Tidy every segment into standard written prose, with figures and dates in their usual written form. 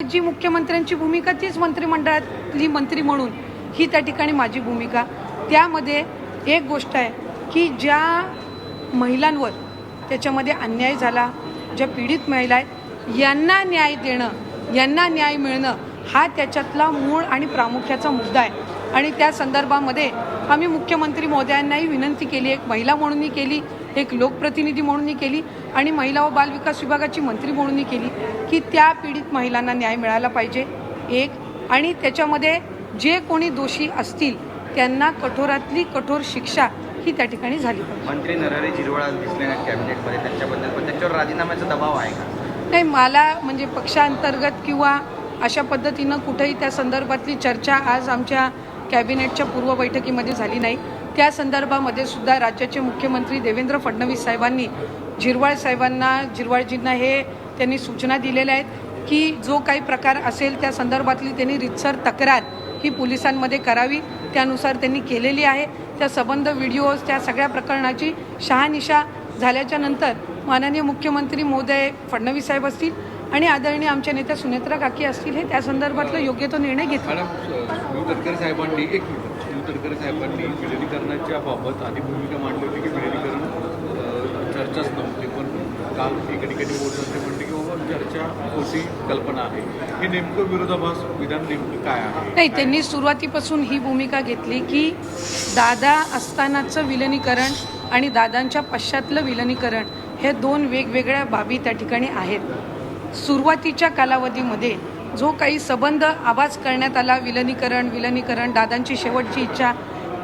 जी मुख्यमंत्र्यांची भूमिका तीच मंत्रिमंडळातली मंत्री म्हणून ही त्या ठिकाणी माझी भूमिका। त्यामध्ये एक गोष्ट आहे की ज्या महिलांवर त्याच्यामध्ये अन्याय झाला, ज्या पीडित महिला आहेत यांना न्याय देणं, यांना न्याय मिळणं हा त्याच्यातला मूळ आणि प्रामुख्याचा मुद्दा आहे। आणि त्या संदर्भामध्ये आम्ही मुख्यमंत्री महोदयांनाही विनंती केली, एक महिला म्हणूनही केली, एक लोकप्रतिनिधी म्हणूनही केली आणि महिला व बाल विकास विभागाची मंत्री म्हणूनही केली की त्या पीडित महिलांना न्याय मिळाला पाहिजे एक, आणि त्याच्यामध्ये जे कोणी दोषी असतील त्यांना कठोरातली कठोर शिक्षा ही त्या ठिकाणी झाली पाहिजे। मंत्री नरहरी झिरवाळ दिसले ना कॅबिनेटमध्ये, त्यांच्याबद्दल पण त्यांच्यावर राजीनाम्याचा दबाव आहे का? नाही, मला म्हणजे पक्षांतर्गत किंवा अशा पद्धतीनं कुठेही त्या संदर्भातली चर्चा आज आमच्या कॅबिनेटच्या पूर्व बैठकीमध्ये झाली नाही। त्या संदर्भामध्ये सुद्धा राज्याचे मुख्यमंत्री देवेंद्र फडणवीस साहेबांनी झिरवाळजींना हे त्यांनी सूचना दिलेल्या आहेत की जो काही प्रकार असेल त्या संदर्भातली त्यांनी रितसर तक्रार ही पोलिसांमध्ये करावी, त्यानुसार त्यांनी केलेली आहे। त्या संबंध व्हिडिओज त्या सगळ्या प्रकरणाची शहानिशा झाल्याच्या नंतर माननीय मुख्यमंत्री महोदय फडणवीस साहेब असतील आणि आदरणीय आमच्या नेत्या सुनेत्रा काकी असतील हे त्या संदर्भातला योग्य तो निर्णय घेतील। तडकरे साहेबांनी विलिनीकरणाच्या बाबत आधी भूमिका मांडली होती की विलिनीकरण चर्चाच नव्हती, पण काल एका ठिकाणी बोलताना म्हणते की बाबा चर्चा होती, कल्पना आहे। हे नेमकं विरोधाभास विधान नेमकं काय आहे? नाही, त्यांनी सुरुवातीपासून ही भूमिका घेतली की दादा असतानाचं विलिनीकरण आणि दादांच्या पश्चातलं विलिनीकरण हे दोन वेगवेगळ्या बाबी त्या ठिकाणी आहेत। सुरुवातीच्या कालावधीमध्ये जो काही संबंध आवाज करण्यात आला विलिनीकरण दादांची शेवटची इच्छा,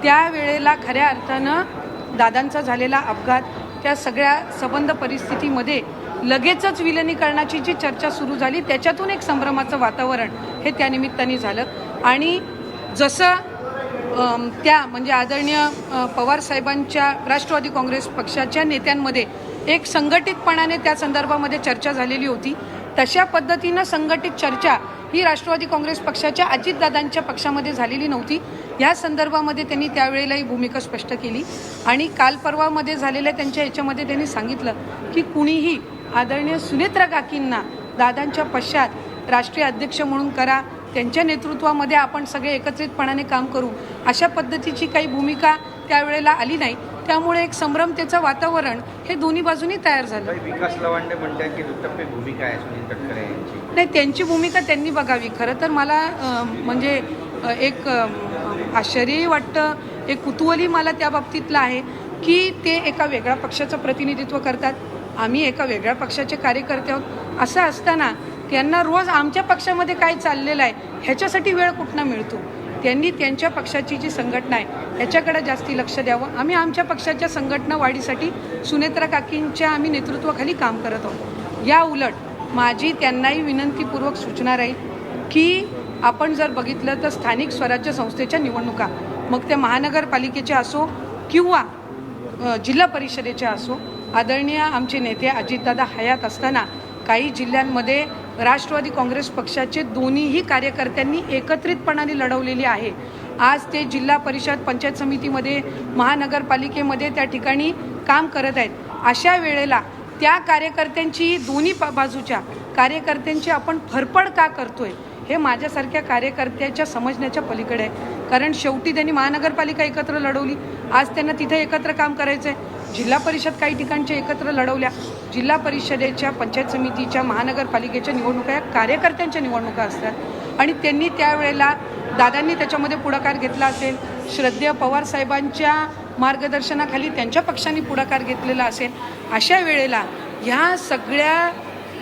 त्यावेळेला खऱ्या अर्थानं दादांचा झालेला अपघात, त्या सगळ्या संबंध परिस्थितीमध्ये लगेचच विलिनीकरणाची जी चर्चा सुरू झाली त्याच्यातून एक संभ्रमाचं वातावरण हे त्यानिमित्ताने झालं। आणि जसं त्या म्हणजे आदरणीय पवार साहेबांच्या राष्ट्रवादी काँग्रेस पक्षाच्या नेत्यांमध्ये एक संघटितपणाने त्या संदर्भामध्ये चर्चा झालेली होती, तशा पद्धतीनं संघटित चर्चा ही राष्ट्रवादी काँग्रेस पक्षाच्या अजितदादांच्या पक्षामध्ये झालेली नव्हती। या संदर्भामध्ये त्यांनी त्यावेळेला ही भूमिका स्पष्ट केली आणि काल परवामध्ये झालेल्या त्यांच्या याच्यामध्ये त्यांनी सांगितलं की कुणीही आदरणीय सुनेत्रा काकींना दादांच्या पश्चात राष्ट्रीय अध्यक्ष म्हणून करा, त्यांच्या नेतृत्वामध्ये आपण सगळे एकत्रितपणाने काम करू, अशा पद्धतीची काही भूमिका त्यावेळेला आली नाही। त्यामुळे एक संभ्रमतेचं वातावरण हे दोन्ही बाजूनी तयार झालं। विकास लवांडे म्हणतात की दुटप्पी भूमिका आहे सुनील तटकरे यांची। नाही, त्यांची भूमिका त्यांनी बघावी। खरं तर मला म्हणजे एक आश्चर्यही वाटतं, एक कुतूहलही मला त्या बाबतीतलं आहे की ते एका वेगळ्या पक्षाचं प्रतिनिधित्व करतात, आम्ही एका वेगळ्या पक्षाचे कार्यकर्ते आहोत। असं असताना त्यांना रोज आमच्या पक्षामध्ये काय चाललेलं आहे ह्याच्यासाठी वेळ कुठनं मिळतो? त्यांनी त्यांच्या पक्षाची जी संघटना आहे ह्याच्याकडे जास्ती लक्ष द्यावं। आम्ही आमच्या पक्षाच्या संघटना वाढीसाठी सुनेत्रा काकींच्या आम्ही नेतृत्वाखाली काम करत आहोत। या उलट माझी त्यांनाही विनंतीपूर्वक सूचना राहील की आपण जर बघितलं तर स्थानिक स्वराज्य संस्थेच्या निवडणुका, मग त्या महानगरपालिकेच्या असो किंवा जिल्हा परिषदेच्या असो, आदरणीय आमचे नेते अजितदादा हयात असताना काही जिल्ह्यांमध्ये राष्ट्रवादी काँग्रेस पक्षाचे दोन्हीही कार्यकर्त्यांनी एकत्रितपणाने लढवलेली आहे। आज ते जिल्हा परिषद, पंचायत समितीमध्ये, महानगरपालिकेमध्ये त्या ठिकाणी काम करत आहेत। अशा वेळेला त्या कार्यकर्त्यांची दोन्ही बाजूच्या कार्यकर्त्यांची आपण फरफड का करतोय हे माझ्यासारख्या कार्यकर्त्याच्या समजण्याच्या पलीकडे आहे। कारण शेवटी त्यांनी महानगरपालिका एकत्र लढवली, आज त्यांना तिथे एकत्र काम करायचं आहे। जिल्हा परिषद काही ठिकाणच्या एकत्र लढवल्या, जिल्हा परिषदेच्या, पंचायत समितीच्या, महानगरपालिकेच्या निवडणुका या कार्यकर्त्यांच्या निवडणुका असतात आणि त्यांनी त्यावेळेला दादांनी त्याच्यामध्ये पुढाकार घेतला असेल, श्रद्धेय पवार साहेबांच्या मार्गदर्शनाखाली त्यांच्या पक्षाने पुढाकार घेतलेला असेल। अशा वेळेला ह्या सगळ्या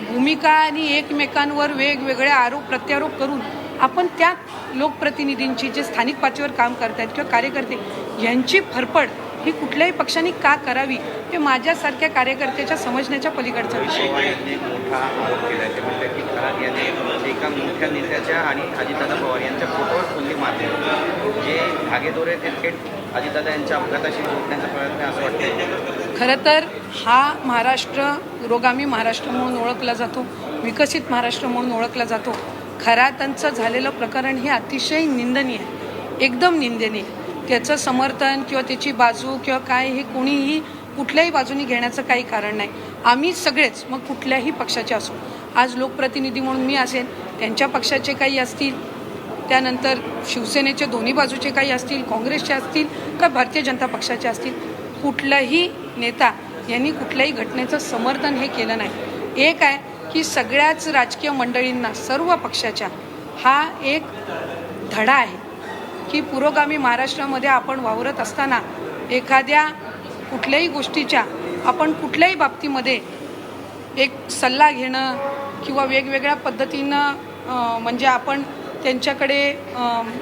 भूमिका आणि एकमेकांवर वेगवेगळे आरोप प्रत्यारोप करून आपण त्या लोकप्रतिनिधींची जे स्थानिक पातळीवर काम करतात किंवा कार्यकर्ते यांची फरफड ही कुठल्याही पक्षाने का करावी हे माझ्यासारख्या कार्यकर्त्याच्या समजण्याच्या पलीकडचा विषय। पवार यांनी एक मोठा आरोप केला, ते म्हणतात की खरात यांनी एका मोठ्या नेत्याच्या आणि अजितदादा पवार यांच्या फोटोवर फुल्ली मारली, जे धागेदोरे ते थेट अजितदादा यांच्या अपघाताशी जोडण्याचा प्रयत्न असं वाटतं। खरं तर हा महाराष्ट्र रोगामी महाराष्ट्र म्हणून ओळखला जातो, विकसित महाराष्ट्र म्हणून ओळखला जातो। खरातांचं झालेलं प्रकरण हे अतिशय निंदनीय आहे, एकदम निंदनीय। त्याचं समर्थन किंवा त्याची बाजू किंवा काय हे कोणीही कुठल्याही बाजूनी घेण्याचं काही कारण नाही। आम्ही सगळेच मग कुठल्याही पक्षाचे असो, आज लोकप्रतिनिधी म्हणून मी असेल त्यांच्या पक्षाचे काही असतील, त्यानंतर शिवसेनेचे दोन्ही बाजूचे काही असतील, काँग्रेसचे असतील का भारतीय जनता पक्षाचे असतील, कुठलाही नेता यांनी कुठल्याही घटनेचं समर्थन हे केलं नाही. एक आहे की सगळ्याच राजकीय मंडळींना, सर्व पक्षाच्या हा एक धडा आहे की पुरोगामी महाराष्ट्रामध्ये आपण वावरत असताना एखाद्या कुठल्याही गोष्टीच्या आपण कुठल्याही बाबतीमध्ये एक सल्ला घेणं किंवा वेगवेगळ्या पद्धतीनं म्हणजे आपण त्यांच्याकडे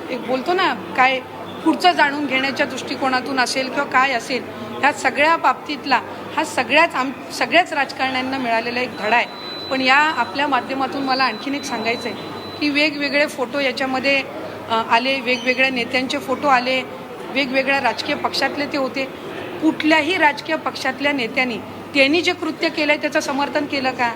एक बोलतो ना काय पुढचं जाणून घेण्याच्या दृष्टिकोनातून असेल किंवा काय असेल, ह्या सगळ्या बाबतीतला हा सगळ्याच राजकारण्यांना मिळालेला एक धडा आहे. पण या आपल्या माध्यमातून मला आणखीन एक सांगायचं आहे की वेगवेगळे फोटो याच्यामध्ये आले, वेगवेगळ्या नेत्यांचे फोटो आले, वेगवेगळ्या राजकीय पक्षातले ते होते. कुठल्याही राजकीय पक्षातल्या नेत्यांनी त्यांनी जे कृत्य केलं आहे त्याचं समर्थन केलं का?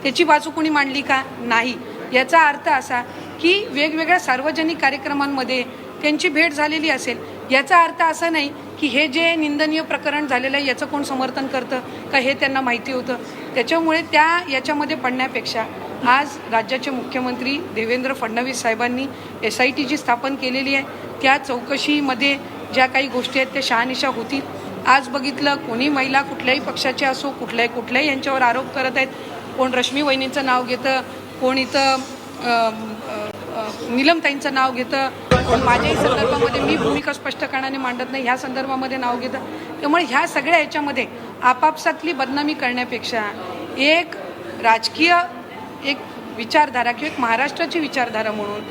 त्याची बाजू कोणी मांडली का? नाही. याचा अर्थ असा की वेगवेगळ्या सार्वजनिक कार्यक्रमांमध्ये त्यांची भेट झालेली असेल, याचा अर्थ असा नाही की हे जे निंदनीय प्रकरण झालेलं आहे याचं कोण समर्थन करतं का हे त्यांना माहिती होतं. त्याच्यामुळे याच्यामध्ये पडण्यापेक्षा आज राज्याचे मुख्यमंत्री देवेंद्र फडणवीस साहेबांनी SIT जी स्थापन केलेली आहे, त्या चौकशीमध्ये ज्या काही गोष्टी आहेत त्या शहानिशा होतील. आज बघितलं कोणी महिला कुठल्याही पक्षाचे असो, कुठल्याही यांच्यावर आरोप करत आहेत. कोण रश्मी वहिनींचं नाव घेतं, कोण इथं नीलमताईंचं नाव घेतं, कोण माझ्याही संदर्भामध्ये मी भूमिका स्पष्टपणाने मांडत नाही ह्या संदर्भामध्ये नाव घेतं. त्यामुळे ह्या सगळ्या याच्यामध्ये आपापसातली बदनामी करण्यापेक्षा एक राजकीय एक विचारधारा किंवा एक महाराष्ट्राची विचारधारा म्हणून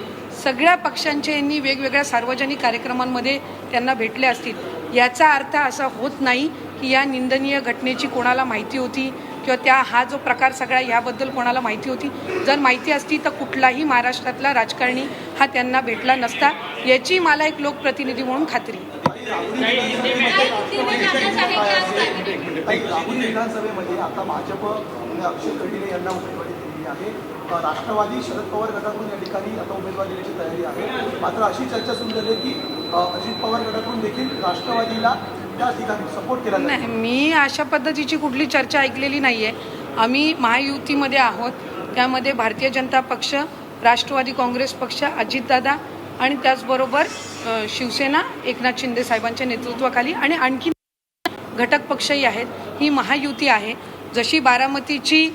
सगळ्या पक्षांचे यांनी वेगवेगळ्या सार्वजनिक कार्यक्रमांमध्ये त्यांना भेटले असतील. याचा अर्थ असा होत नाही की या निंदनीय घटनेची कोणाला माहिती होती किंवा हा जो प्रकार सगळा याबद्दल कोणाला माहिती होती. जर माहिती असती तर कुठलाही महाराष्ट्रातला राजकारणी हा त्यांना भेटला नसता, याची मला एक लोकप्रतिनिधी म्हणून खात्री. राहुरी विधानसभेमध्ये आता भाजप अक्षय खडीले यांना उमेदवारी दिलेली आहे. राष्ट्रवादी शरद पवार गटाकडून या ठिकाणी आता उमेदवारी देण्याची तयारी आहे. मात्र अशी चर्चा सुरू झाली की अजित पवार गटाकडून देखील राष्ट्रवादीला त्या ठिकाणी सपोर्ट केला नाही. मी अशा पद्धतीची कुठली चर्चा ऐकलेली नाही आहे. आम्ही महायुतीमध्ये आहोत, त्यामध्ये भारतीय जनता पक्ष, राष्ट्रवादी काँग्रेस पक्ष, अजितदादा आणि त्याचबरोबर शिवसेना एकनाथ शिंदे साहेबांच्या नेतृत्वाखाली आणि आणखी घटक पक्षही आहेत. ही महायुती आहे. जशी बारामतीची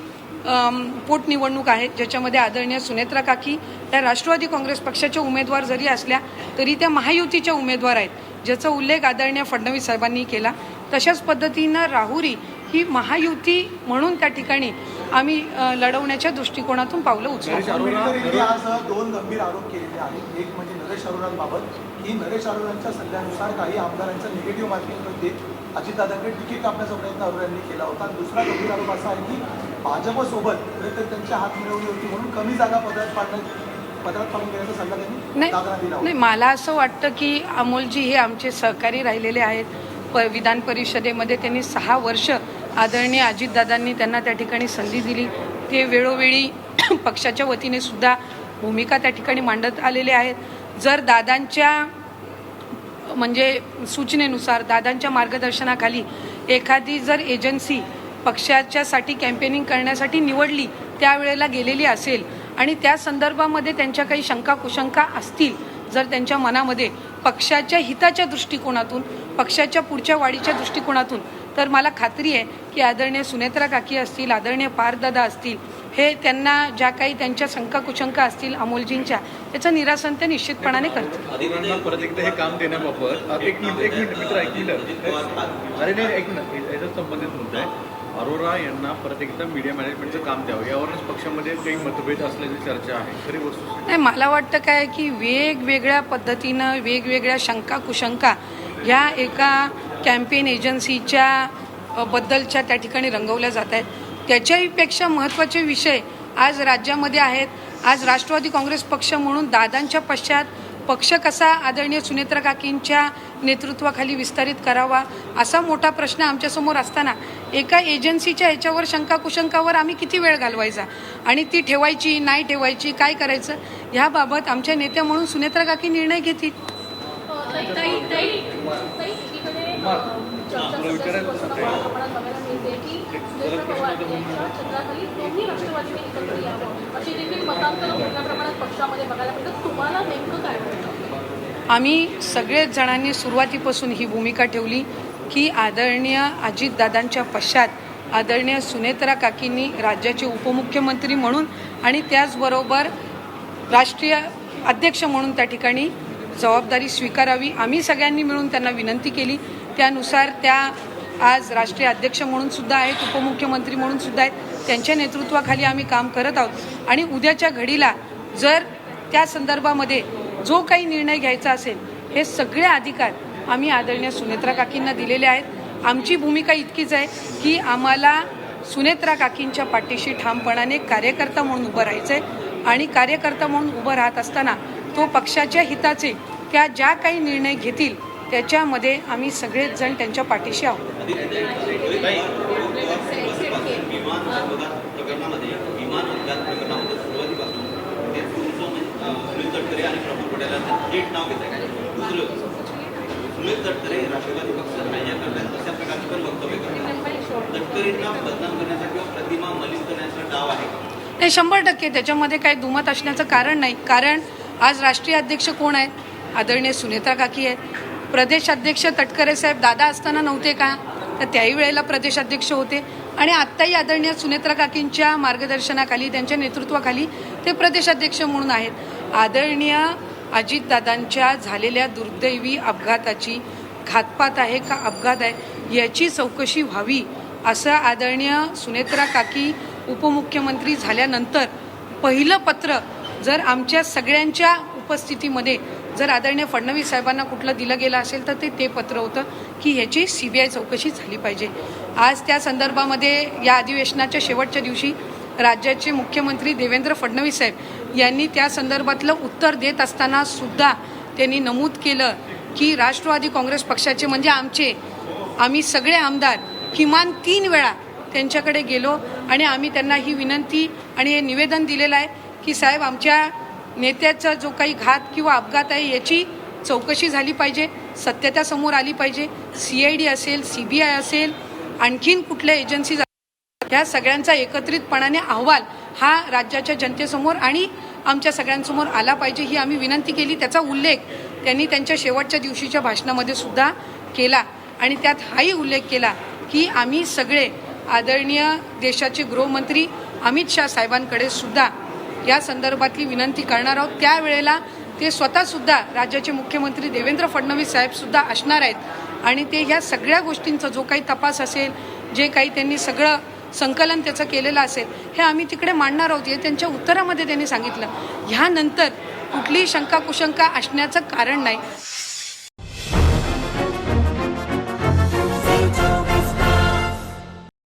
पोटनिवडणूक आहे ज्याच्यामध्ये आदरणीय सुनेत्रा काकी त्या राष्ट्रवादी काँग्रेस पक्षाच्या उमेदवार जरी असल्या तरी त्या महायुतीच्या उमेदवार आहेत, ज्याचा उल्लेख आदरणीय फडणवीस साहेबांनी केला. तशाच पद्धतीनं राहुरी ही महायुती म्हणून त्या ठिकाणी आम्ही लढवण्याच्या दृष्टिकोनातून पावलं उचलतो. आज दोन गंभीर आरोप केलेले आहेत. एक म्हणजे नरेश अरोरांबाबत की नरेश अरोरांच्या सल्ल्यानुसार काही आमदारांचं निगेटिव्ह मार्किंग देत अजितदादांकडे तिकीट कापण्याचा प्रयत्न अरोरांनी केला होता. दुसरा गंभीर आरोप असा आहे की भाजपसोबत खरं तर त्यांच्या हात मिळवली होती म्हणून कमी जागा पदरात पाडून घेण्याचा सल्ला त्यांनी दादरा दिला. नाही, मला असं वाटतं की अमोलजी हे आमचे सहकारी राहिलेले आहेत. विधान परिषदेमध्ये त्यांनी 6 वर्ष आदरणीय अजितदादांनी त्यांना त्या ठिकाणी संधी दिली. ते वेळोवेळी पक्षाच्या वतीने सुद्धा भूमिका त्या ठिकाणी मांडत आलेले आहेत. जर दादांच्या म्हणजे सूचनेनुसार, दादांच्या मार्गदर्शनाखाली एखादी जर एजन्सी पक्षाच्यासाठी कॅम्पेनिंग करण्यासाठी निवडली, त्यावेळेला गेलेली असेल आणि त्या संदर्भामध्ये त्यांच्या काही शंका कुशंका असतील, जर त्यांच्या मनामध्ये पक्षाच्या हिताच्या दृष्टिकोनातून, पक्षाच्या पुढच्या वाढीच्या दृष्टिकोनातून, तर मला खात्री आहे की आदरणीय सुनेत्रा काकी असतील, आदरणीय पारदादा असतील, हे त्यांना ज्या काही त्यांच्या शंका कुशंका असतील अमोलजींच्या, त्याचं निरासन ते निश्चितपणाने करतील. अधिकाऱ्यांना परत एकदा हे काम देण्याबाबत एक मिनिट मित्र अरे नाही एक मिनिट याच्यात संबंधित मुद्दा आहे. अरोरा यांना परत एकदा मीडिया मॅनेजमेंटचं काम द्यावं यावरच पक्षामध्ये काही मतभेद असल्याची चर्चा आहे. खरी वस्तू नाही, मला वाटतं काय की वेगवेगळ्या पद्धतीनं वेगवेगळ्या शंका कुशंका ह्या एका कॅम्पेन एजन्सीच्या बद्दलच्या त्या ठिकाणी रंगवल्या जात आहेत. त्याच्याहीपेक्षा महत्त्वाचे विषय आज राज्यामध्ये आहेत. आज राष्ट्रवादी काँग्रेस पक्ष म्हणून दादांच्या पश्चात पक्ष कसा आदरणीय सुनेत्रा काकींच्या नेतृत्वाखाली विस्तारित करावा असा मोठा प्रश्न आमच्यासमोर असताना एका एजन्सीच्या ह्याच्यावर शंका कुशंकावर आम्ही किती वेळ घालवायचा आणि ती ठेवायची नाही ठेवायची काय करायचं ह्याबाबत आमच्या नेत्या म्हणून सुनेत्रा काकी निर्णय घेतील. चर्चा सध्या सुरू असताना मोठ्या प्रमाणात बघायला मिळते की सुरेश पवार यांच्या छत्राखाली दोन्ही राष्ट्रवादीने एकत्र यावं अशी देखील मतांतर मोठ्या प्रमाणात पक्षामध्ये बघायला मिळतात. तुम्हाला नेमकं काय वाटतं? आम्ही सगळेच जणांनी सुरुवातीपासून ही भूमिका ठेवली की आदरणीय अजितदादांच्या पश्चात आदरणीय सुनेत्रा काकींनी राज्याचे उपमुख्यमंत्री म्हणून आणि त्याचबरोबर राष्ट्रीय अध्यक्ष म्हणून त्या ठिकाणी जबाबदारी स्वीकारावी. आम्ही सगळ्यांनी मिळून त्यांना विनंती केली. त्यानुसार त्या आज राष्ट्रीय अध्यक्ष म्हणून सुद्धा आहेत, उपमुख्यमंत्री म्हणून सुद्धा आहेत. त्यांच्या नेतृत्वाखाली आम्ही काम करत आहोत आणि उद्याच्या घडीला जर त्या संदर्भामध्ये जो काही निर्णय घ्यायचा असेल हे सगळे अधिकार आम्ही आदरणीय सुनेत्रा काकींना दिलेले आहेत. आमची भूमिका इतकीच आहे की आम्हाला सुनेत्रा काकींच्या पाठीशी ठामपणाने कार्यकर्ता म्हणून उभं राहायचं आहे आणि कार्यकर्ता म्हणून उभं राहत असताना तो पक्षाच्या हिताचे त्या ज्या काही निर्णय घेतील त्याच्यामध्ये आम्ही सगळेच जण त्यांच्या पाठीशी आहोत. प्रकरणामध्ये विमान अपघात प्रकरणामध्ये सुरुवातीपासून ते सुनील तटकरे आणि प्रफुल्ल पटेलांचं थेट नाव घेत आहे. दुसरं सुनील तटकरे राष्ट्रवादी पक्ष हायजॅक करतात अशा प्रकारचे पण वक्तव्य करतात. तटकरेंना बदनाम करण्याचा किंवा प्रतिमा मलिन करण्याचा डाव आहे का? नाही, 100% त्याच्यामध्ये काही दुमत असण्याचं कारण नाही. कारण आज राष्ट्रीय अध्यक्ष कोण आहेत? आदरणीय सुनेत्रा काकी आहेत. प्रदेश अध्यक्ष तटकरे साहेब दादा असताना नव्हते का? तर त्याही वेळेला प्रदेश अध्यक्ष होते आणि आत्ताही आदरणीय सुनेत्रा काकींच्या मार्गदर्शनाखाली त्यांच्या नेतृत्वाखाली ते प्रदेश अध्यक्ष म्हणून आहेत. आदरणीय अजितदादांच्या झालेल्या दुर्दैवी अपघाताची घातपात आहे का अपघात आहे याची चौकशी व्हावी असं आदरणीय सुनेत्रा काकी उपमुख्यमंत्री झाल्यानंतर पहिलं पत्र जर आमच्या सगळ्यांच्या उपस्थितीमध्ये जर आदरणीय फडणवीस साहेबांना कुठलं दिलं गेलं असेल तर ते पत्र होतं की ह्याची CBI चौकशी झाली पाहिजे. आज त्या संदर्भामध्ये या अधिवेशनाच्या शेवटच्या दिवशी राज्याचे मुख्यमंत्री देवेंद्र फडणवीस साहेब यांनी त्या संदर्भातलं उत्तर देत असताना सुद्धा त्यांनी नमूद केलं की राष्ट्रवादी काँग्रेस पक्षाचे म्हणजे आम्ही सगळे आमदार किमान 3 वेळा त्यांच्याकडे गेलो आणि आम्ही त्यांना ही विनंती आणि हे निवेदन दिलेलं आहे की साहेब आमच्या नेत्याचा जो काही घात किंवा अपघात आहे याची चौकशी झाली पाहिजे, सत्यता समोर आली पाहिजे. CID असेल, CBI असेल, आणखीन कुठल्या एजन्सीज ह्या सगळ्यांचा एकत्रितपणाने अहवाल हा राज्याच्या जनतेसमोर आणि आमच्या सगळ्यांसमोर आला पाहिजे ही आम्ही विनंती केली. त्याचा उल्लेख त्यांनी त्यांच्या शेवटच्या दिवशीच्या भाषणामध्ये सुद्धा केला आणि त्यात हाही उल्लेख केला की आम्ही सगळे आदरणीय देशाचे गृहमंत्री अमित शाह साहेबांकडे सुद्धा या संदर्भातली विनंती करणार आहोत. त्यावेळेला ते स्वतःसुद्धा राज्याचे मुख्यमंत्री देवेंद्र फडणवीस साहेबसुद्धा असणार आहेत आणि ते ह्या सगळ्या गोष्टींचा जो काही तपास असेल, जे काही त्यांनी सगळं संकलन त्याचं केलेलं असेल हे आम्ही तिकडे मांडणार आहोत. हे त्यांच्या उत्तरामध्ये त्यांनी सांगितलं. ह्यानंतर कुठलीही शंका कुशंका असण्याचं कारण नाही.